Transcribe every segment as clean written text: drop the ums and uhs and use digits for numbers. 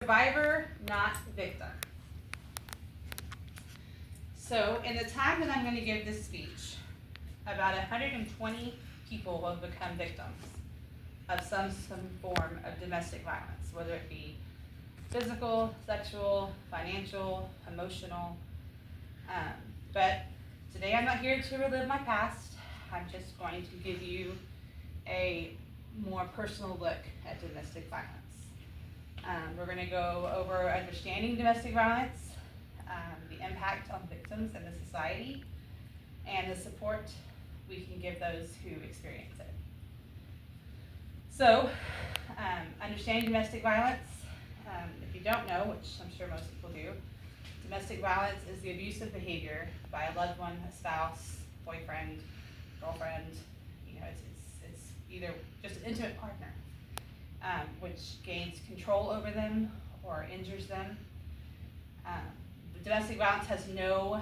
Survivor, not victim. So in the time that I'm going to give this speech, about 120 people have become victims of some form of domestic violence, whether it be physical, sexual, financial, emotional. But today I'm not here to relive my past. I'm just going to give you a more personal look at domestic violence. We're going to go over understanding domestic violence, the impact on victims and the society, and the support we can give those who experience it. So, understanding domestic violence, if you don't know, which I'm sure most people do, domestic violence is the abusive behavior by a loved one, a spouse, boyfriend, girlfriend. It's either just an intimate partner, which gains control over them or injures them. The domestic violence has no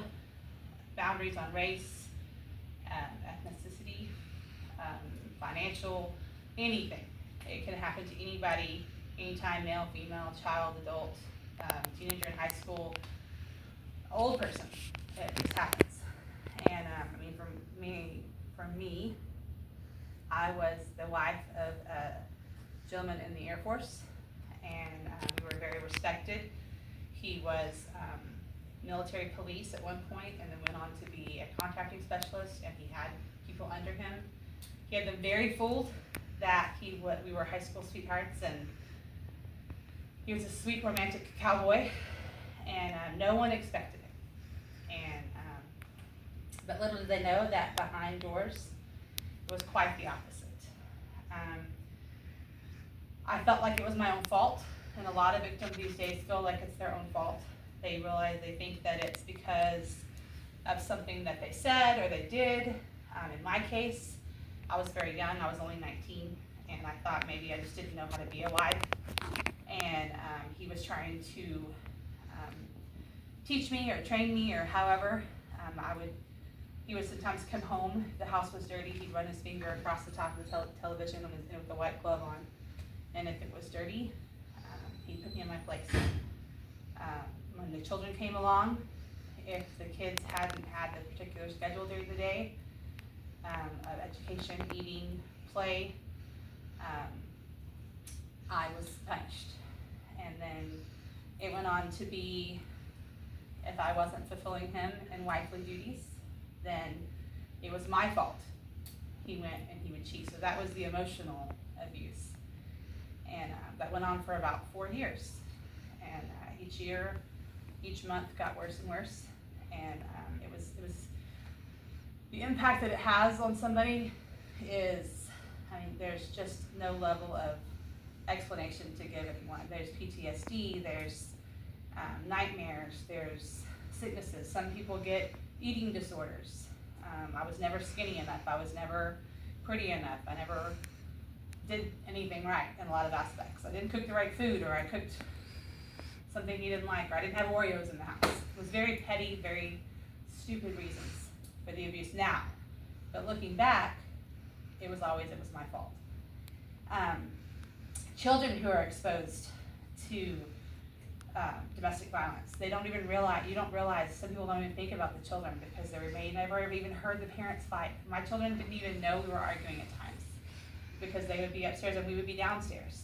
boundaries on race, ethnicity, financial, anything. It can happen to anybody, anytime, male, female, child, adult, teenager in high school, old person. It just happens. And for me, I was the wife of a gentleman in the Air Force, and we were very respected. He was military police at one point, and then went on to be a contracting specialist, and he had people under him. He had them very fooled that we were high school sweethearts, and he was a sweet romantic cowboy, and no one expected it. And but little did they know that behind doors it was quite the opposite. I felt like it was my own fault, and a lot of victims these days feel like it's their own fault. They think that it's because of something that they said or they did. In my case, I was very young. I was only 19, and I thought maybe I just didn't know how to be a wife. And he was trying to teach me or train me or however. He would sometimes come home, the house was dirty, he'd run his finger across the top of the television with a white glove on. And if it was dirty, he'd put me in my place. When the children came along, if the kids hadn't had the particular schedule during the day, of education, eating, play, I was punished. And then it went on to be, if I wasn't fulfilling him in wifely duties, then it was my fault. He went and he would cheat. So that was the emotional abuse. And that went on for about 4 years. And each month got worse and worse. And it was the impact that it has on somebody is, there's just no level of explanation to give anyone. There's PTSD, there's nightmares, there's sicknesses. Some people get eating disorders. I was never skinny enough. I was never pretty enough. I never did anything right in a lot of aspects. I didn't cook the right food, or I cooked something he didn't like, or I didn't have Oreos in the house. It was very petty, very stupid reasons for the abuse now. But looking back, it was my fault. Children who are exposed to domestic violence, you don't realize, some people don't even think about the children because they may never have even heard the parents fight. My children didn't even know we were arguing at times because they would be upstairs and we would be downstairs.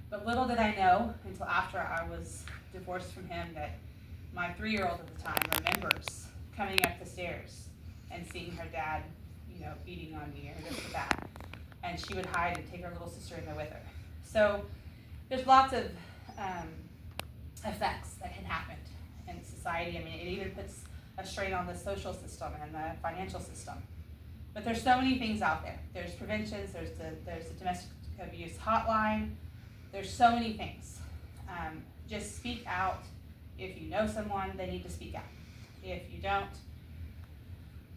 But little did I know until after I was divorced from him that my 3-year-old at the time remembers coming up the stairs and seeing her dad, beating on me or this or that. And she would hide and take her little sister in there with her. So there's lots of effects that can happen in society. It even puts a strain on the social system and the financial system. But there's so many things out there. There's preventions, there's the domestic abuse hotline, there's so many things. Just speak out. If you know someone, they need to speak out. If you don't,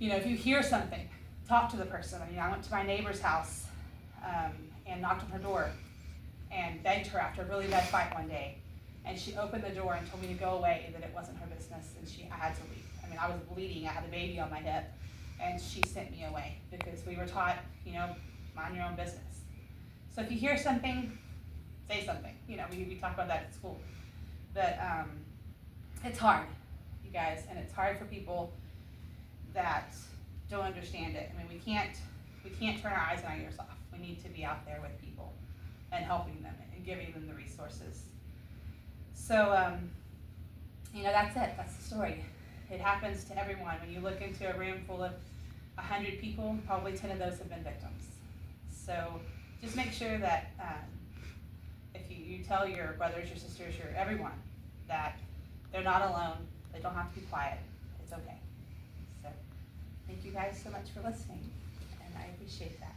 if you hear something, talk to the person. I went to my neighbor's house and knocked on her door and begged her after a really bad fight one day. And she opened the door and told me to go away and that it wasn't her business and I had to leave. I was bleeding, I had a baby on my hip, and she sent me away because we were taught, mind your own business. So if you hear something, say something. You know, we talk about that at school. But it's hard, you guys, and it's hard for people that don't understand it. I mean, we can't turn our eyes and our ears off. We need to be out there with people and helping them and giving them the resources. So, you know, that's it. That's the story. It happens to everyone. When you look into a room full of 100 people, probably 10 of those have been victims. So just make sure that if you tell your brothers, your sisters, your everyone that they're not alone, they don't have to be quiet. It's okay. So thank you guys so much for listening, and I appreciate that.